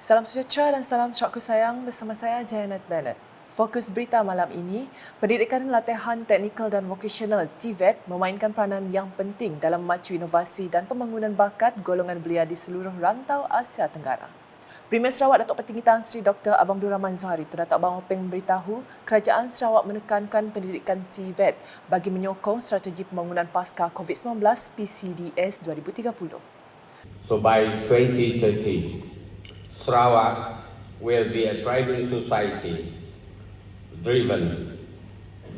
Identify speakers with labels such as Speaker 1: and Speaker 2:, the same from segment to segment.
Speaker 1: Salam sejahtera dan salam cakku sayang bersama saya Janet Bennett. Fokus berita malam ini, Pendidikan Latihan Teknikal dan Vocational TVET memainkan peranan yang penting dalam memacu inovasi dan pembangunan bakat golongan belia di seluruh rantau Asia Tenggara. Premier Sarawak Datuk Petinggi Tan Sri Dr. Abang Abdul Rahman Zohari Datuk Abang Openg memberitahu Kerajaan Sarawak menekankan pendidikan TVET bagi menyokong strategi pembangunan pasca COVID-19 PCDS 2030.
Speaker 2: So by 2030, Sarawak will be a thriving society driven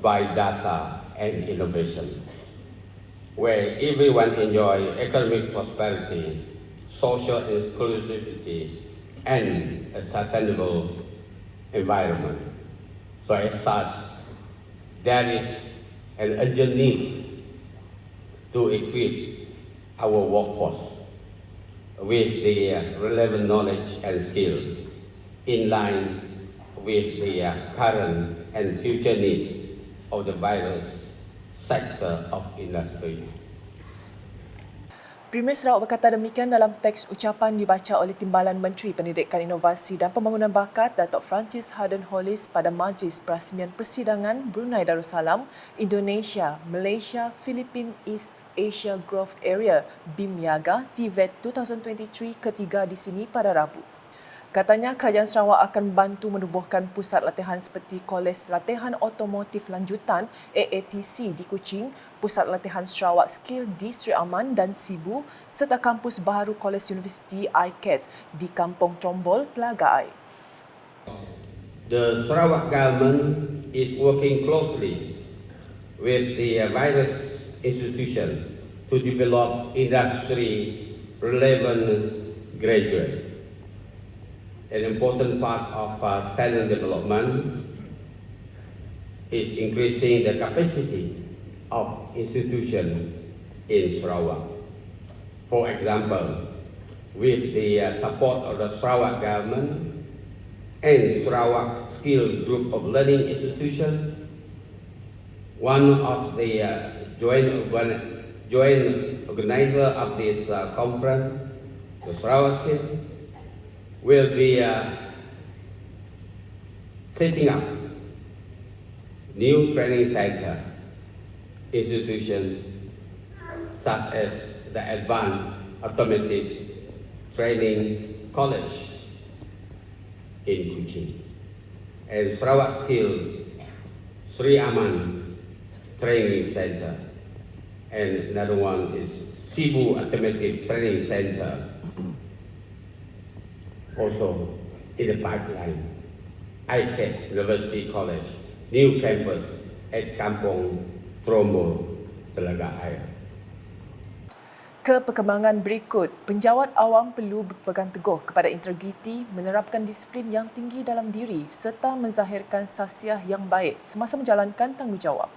Speaker 2: by data and innovation, where everyone enjoy economic prosperity, social inclusivity, and a sustainable environment. So as such, there is an urgent need to equip our workforce with the relevant knowledge and skill in line with the current and future need of the various sector of industry.
Speaker 1: Premier Sarawak berkata demikian dalam teks ucapan dibaca oleh Timbalan Menteri Pendidikan Inovasi dan Pembangunan Bakat Datuk Francis Harden Hollis pada Majlis Perasmian Persidangan Brunei Darussalam, Indonesia, Malaysia, Filipina East Asia Growth Area BIMYAGA TVET 2023 ketiga di sini pada Rabu. Katanya Kerajaan Sarawak akan membantu menubuhkan pusat latihan seperti Kolej Latihan Otomotif Lanjutan AATC di Kuching, Pusat Latihan Sarawak Skill di Sri Aman dan Sibu serta kampus baharu Kolej Universiti ICAT di Kampung Trombol, Telaga Air.
Speaker 2: The Sarawak government is working closely with the various institutions to develop industry-relevant graduates. An important part of talent development is increasing the capacity of institutions in Sarawak. For example, with the support of the Sarawak government and Sarawak Skill Group of Learning Institutions, one of the joint organizer of this conference, the Sarawak Skill, will be setting up new training center institutions such as the Advanced Automotive Training College in Kuching and Sarawak Skill Sri Aman Training Center, and another one is Sibu Automotive Training Center. Also in the pipeline, ICAT University College, new campus at Kampung Trombol, Telaga Air.
Speaker 1: Ke perkembangan berikut, penjawat awam perlu berpegang teguh kepada integriti, menerapkan disiplin yang tinggi dalam diri serta menzahirkan sahsiah yang baik semasa menjalankan tanggungjawab.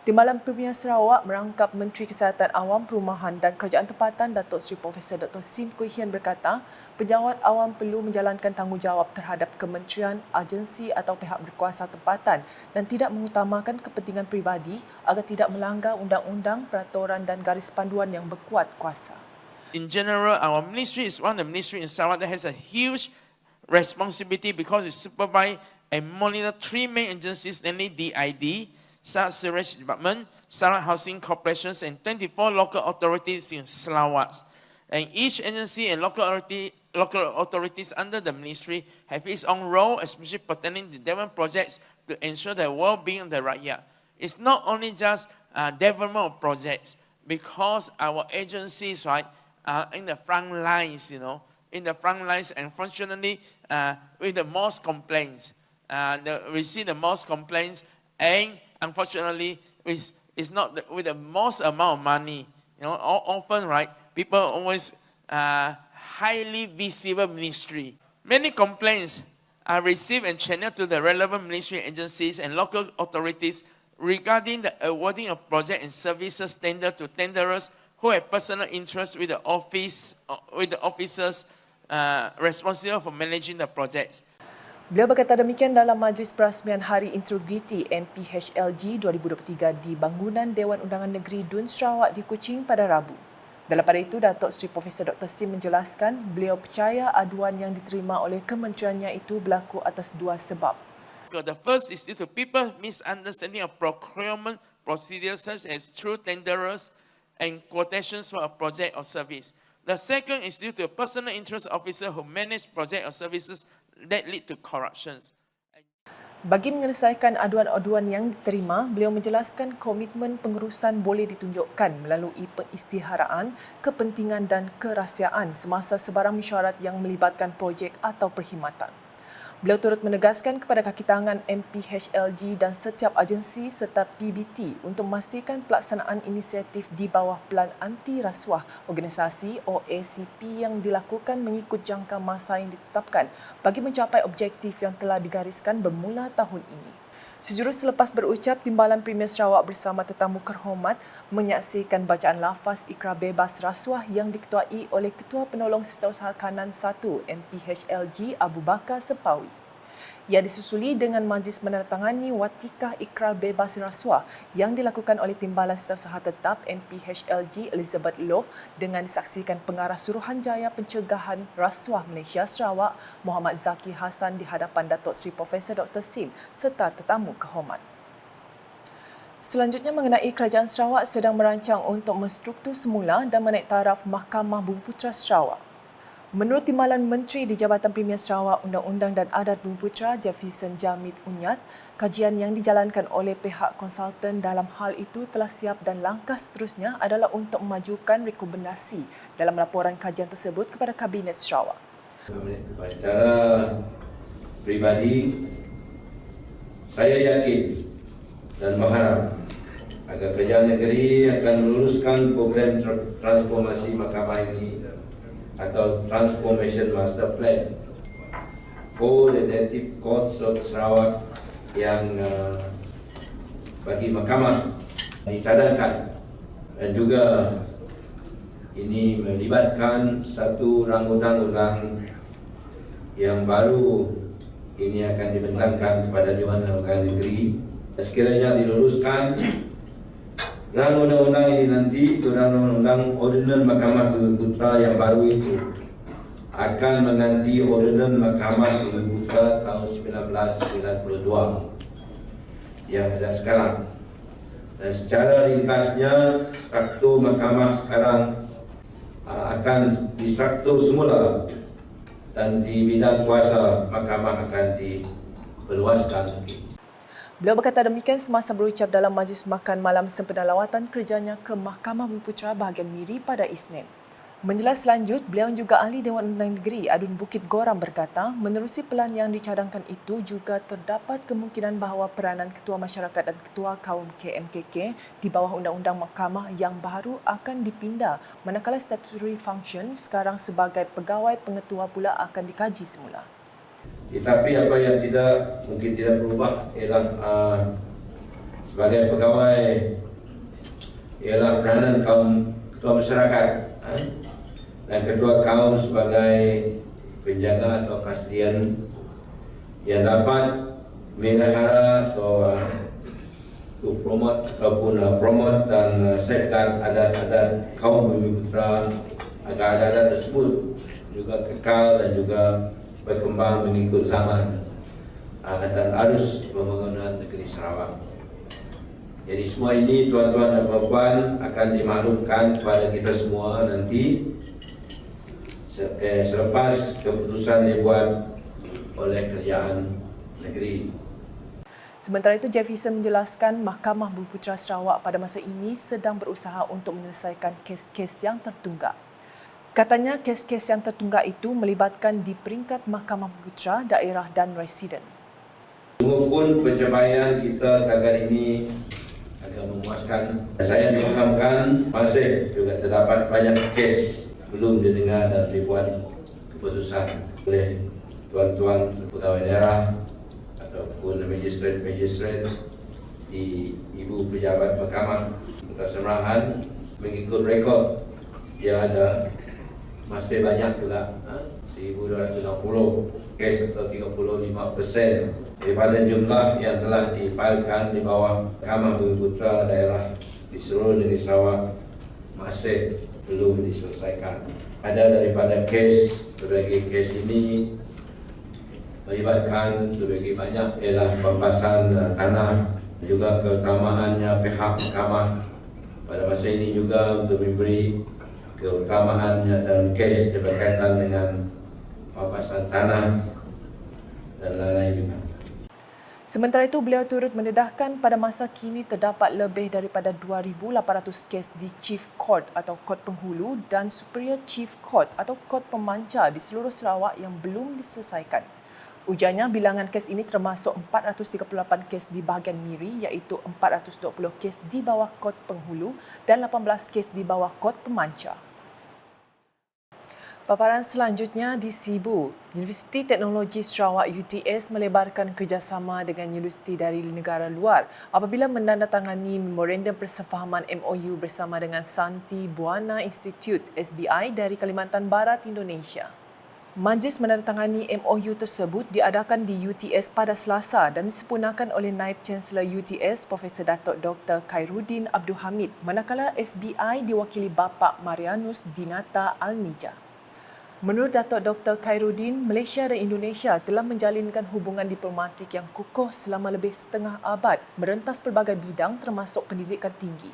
Speaker 1: Timbalan Premier Sarawak merangkap Menteri Kesihatan Awam, Perumahan dan Kerajaan Tempatan Datuk Seri Profesor Dr. Sim Kui Hian berkata, penjawat awam perlu menjalankan tanggungjawab terhadap kementerian, agensi atau pihak berkuasa tempatan dan tidak mengutamakan kepentingan peribadi agar tidak melanggar undang-undang, peraturan dan garis panduan yang berkuat kuasa.
Speaker 3: In general, our ministry is one of the ministries in Sarawak that has a huge responsibility because we supervise and monitor three main agencies, namely DID, Sarawak Sewage Department, Sarawak Housing Corporations, and 24 local authorities in Sarawak. And each agency and local authorities under the ministry have its own role, especially pertaining to development projects to ensure the well-being of the rakyat. It's not only just development of projects, because our agencies, right, are in the front lines, in the front lines, and fortunately, with the most complaints, we see the most complaints, and unfortunately, it's not with the most amount of money. Often, right, people always highly visible ministry. Many complaints are received and channeled to the relevant ministry agencies and local authorities regarding the awarding of project and services tender to tenderers who have personal interest with the officers responsible for managing the projects.
Speaker 1: Beliau berkata demikian dalam Majlis Perasmian Hari Integriti MPHLG 2023 di bangunan Dewan Undangan Negeri Dun Sarawak di Kuching pada Rabu. Dalam pada itu, Datuk Seri Profesor Dr. Sim menjelaskan beliau percaya aduan yang diterima oleh kementeriannya itu berlaku atas dua sebab.
Speaker 3: The first is due to people misunderstanding of procurement procedures such as through tenderers and quotations for a project or service. The second is due to personal interest officer who manage project or services that lead to corruptions.
Speaker 1: Bagi menyelesaikan aduan-aduan yang diterima, beliau menjelaskan komitmen pengurusan boleh ditunjukkan melalui pengisytiharaan, kepentingan dan kerahsiaan semasa sebarang mesyuarat yang melibatkan projek atau perkhidmatan. Beliau turut menegaskan kepada kakitangan MPHLG dan setiap agensi serta PBT untuk memastikan pelaksanaan inisiatif di bawah Pelan Anti Rasuah Organisasi OACP yang dilakukan mengikut jangka masa yang ditetapkan bagi mencapai objektif yang telah digariskan bermula tahun ini. Sejurus selepas berucap, Timbalan Premier Sarawak bersama tetamu terhormat menyaksikan bacaan lafaz ikrar bebas rasuah yang diketuai oleh Ketua Penolong Setiausaha Kanan 1 MPHLG Abu Bakar Sepawi. Ia disusuli dengan majlis menandatangani watikah ikrar bebas rasuah yang dilakukan oleh Timbalan Setiausaha Tetap MPHLG Elizabeth Loh dengan disaksikan Pengarah Suruhanjaya Pencegahan Rasuah Malaysia Sarawak Muhammad Zaki Hassan di hadapan Datuk Seri Profesor Dr. Sim serta tetamu kehormat. Selanjutnya mengenai Kerajaan Sarawak sedang merancang untuk menstruktur semula dan menaik taraf Mahkamah Bumiputera Sarawak. Menurut Timbalan Menteri di Jabatan Premier Sarawak Undang-Undang dan Adat Bumiputera Jefferson Jamid Unyat, kajian yang dijalankan oleh pihak konsultan dalam hal itu telah siap dan langkah seterusnya adalah untuk memajukan rekomendasi dalam laporan kajian tersebut kepada Kabinet Sarawak.
Speaker 4: Secara pribadi, saya yakin dan berharap agar Kerajaan Negeri akan meluluskan program transformasi mahkamah ini atau Transformation Master Plan for the Native Courts of Sarawak yang bagi mahkamah dicadangkan, dan juga ini melibatkan satu rang undang-undang yang baru ini akan dibentangkan kepada Dewan Undangan Negeri. Sekiranya diluluskan rang undang-undang ini nanti, rang undang-undang Ordinan Mahkamah Bumiputera yang baru itu akan mengganti Ordinan Mahkamah Bumiputera tahun 1992 yang ada sekarang. Dan secara ringkasnya, struktur mahkamah sekarang akan distruktur semula dan di bidang kuasa mahkamah akan diperluaskan.
Speaker 1: Beliau berkata demikian semasa berucap dalam majlis makan malam sempena lawatan kerjanya ke Mahkamah Bumiputera bahagian Miri pada Isnin. Menjelas lanjut, beliau juga ahli Dewan Undangan Negeri Adun Bukit Goram berkata, menerusi pelan yang dicadangkan itu juga terdapat kemungkinan bahawa peranan Ketua Masyarakat dan Ketua Kaum KMKK di bawah Undang-Undang Mahkamah yang baru akan dipindah, manakala statutory function sekarang sebagai pegawai pengetua pula akan dikaji semula.
Speaker 4: Tetapi apa yang mungkin tidak berubah ialah sebagai pegawai ialah peranan kaum ketua masyarakat dan ketua kaum sebagai penjaga atau kastodian yang dapat melihara atau promote dan safeguard adat-adat kaum Bumiputera agar adat-adat tersebut juga kekal dan juga berkembang mengikut zaman dan arus pembangunan negeri Sarawak. Jadi semua ini tuan-tuan dan puan-puan akan dimaklumkan kepada kita semua nanti selepas keputusan dibuat oleh Kerajaan Negeri.
Speaker 1: Sementara itu, Jefferson menjelaskan Mahkamah Bumiputera Sarawak pada masa ini sedang berusaha untuk menyelesaikan kes-kes yang tertunggak. Katanya kes-kes yang tertunggak itu melibatkan di peringkat Mahkamah Bumiputera, daerah dan residen.
Speaker 4: Walaupun pencapaian kita setakat ini agak memuaskan, saya difahamkan masih juga terdapat banyak kes belum didengar dan dibuat keputusan oleh tuan-tuan pegawai daerah ataupun magistrate di ibu pejabat mahkamah. Kita semerahan mengikut rekod yang ada. Masih banyak juga 1,260 kes atau 35% daripada jumlah yang telah difailkan di bawah Mahkamah Bumiputera daerah di seluruh negeri Sarawak masih belum diselesaikan. Ada daripada berbagai kes ini melibatkan berbagai banyak ialah pembahasan tanah, juga keutamaannya pihak mahkamah pada masa ini juga untuk memberi keutamaannya dalam kes berkaitan dengan pembahasan tanah dan lain-lain juga.
Speaker 1: Sementara itu, beliau turut mendedahkan pada masa kini terdapat lebih daripada 2,800 kes di Chief Court atau Kort Penghulu dan Superior Chief Court atau Kort Pemancar di seluruh Sarawak yang belum diselesaikan. Ujarnya, bilangan kes ini termasuk 438 kes di bahagian Miri iaitu 420 kes di bawah Kort Penghulu dan 18 kes di bawah Kort Pemancar. Paparan selanjutnya di Sibu. Universiti Teknologi Sarawak UTS melebarkan kerjasama dengan universiti dari negara luar apabila menandatangani Memorandum Persefahaman MOU bersama dengan Santi Buana Institute SBI dari Kalimantan Barat, Indonesia. Majlis menandatangani MOU tersebut diadakan di UTS pada Selasa dan disempurnakan oleh Naib Chancellor UTS Profesor Datuk Dr. Khairuddin Abdul Hamid, manakala SBI diwakili Bapa Marianus Dinata Alnija. Menurut Datuk Dr. Khairuddin, Malaysia dan Indonesia telah menjalinkan hubungan diplomatik yang kukuh selama lebih setengah abad merentas pelbagai bidang termasuk pendidikan tinggi.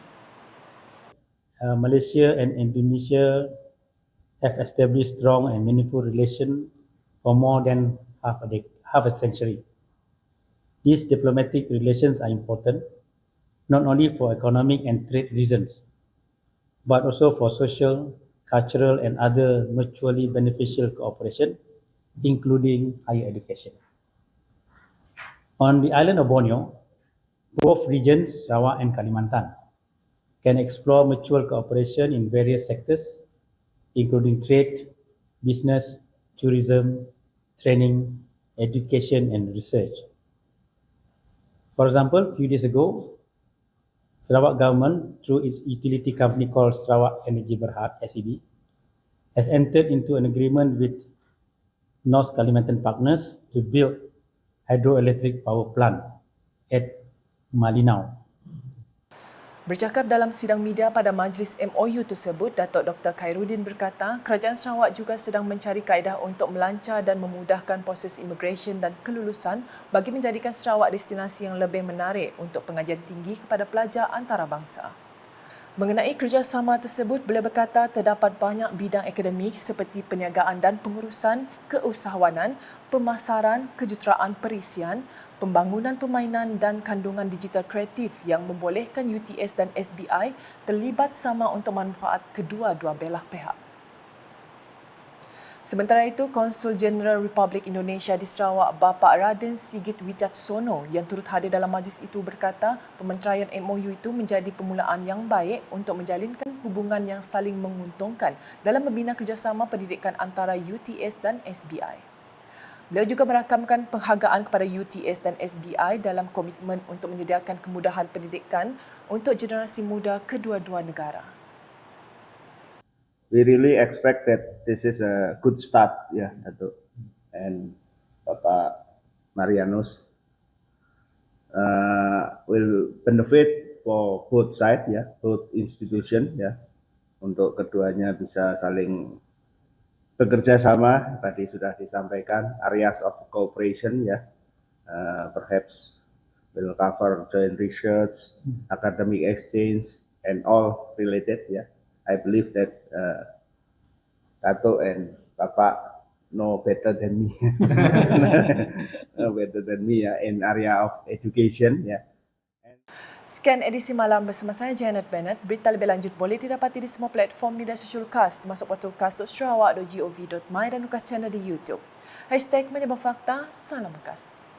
Speaker 5: Malaysia and Indonesia have established strong and meaningful relations for more than half a century. These diplomatic relations are important not only for economic and trade reasons, but also for social, cultural and other mutually beneficial cooperation, including higher education. On the island of Borneo, both regions, Sarawak and Kalimantan, can explore mutual cooperation in various sectors, including trade, business, tourism, training, education and research. For example, a few days ago, Sarawak government, through its utility company called Sarawak Energy Berhad, SEB, has entered into an agreement with North Kalimantan partners to build hydroelectric power plant at Malinau.
Speaker 1: Bercakap dalam sidang media pada majlis MOU tersebut, Datuk Dr. Khairuddin berkata, kerajaan Sarawak juga sedang mencari kaedah untuk melancar dan memudahkan proses imigresen dan kelulusan bagi menjadikan Sarawak destinasi yang lebih menarik untuk pengajian tinggi kepada pelajar antarabangsa. Mengenai kerjasama tersebut, beliau berkata terdapat banyak bidang akademik seperti perniagaan dan pengurusan, keusahawanan, pemasaran, kejuruteraan perisian, pembangunan permainan dan kandungan digital kreatif yang membolehkan UTS dan SBI terlibat sama untuk manfaat kedua-dua belah pihak. Sementara itu, Konsul Jeneral Republik Indonesia di Sarawak, Bapa Raden Sigit Wicaksono yang turut hadir dalam majlis itu berkata, pementeraian MOU itu menjadi permulaan yang baik untuk menjalinkan hubungan yang saling menguntungkan dalam membina kerjasama pendidikan antara UTS dan SBI. Beliau juga merakamkan penghargaan kepada UTS dan SBI dalam komitmen untuk menyediakan kemudahan pendidikan untuk generasi muda kedua-dua negara.
Speaker 6: We really expect that this is a good start, Datuk and Bapak Marianus will benefit for both sides, both institution, untuk keduanya bisa saling bekerja sama. Tadi sudah disampaikan areas of cooperation, perhaps will cover joint research, academic exchange, and all related, I believe that Dato and Bapak know better than me, in area of education.
Speaker 1: Sekian edisi malam bersama saya Janet Bennett. Berita lebih lanjut boleh didapati di semua platform media sosial KAS termasuk portal kas.sarawak.gov.my dan KAS channel di YouTube. #Menyebab Fakta, salam KAS.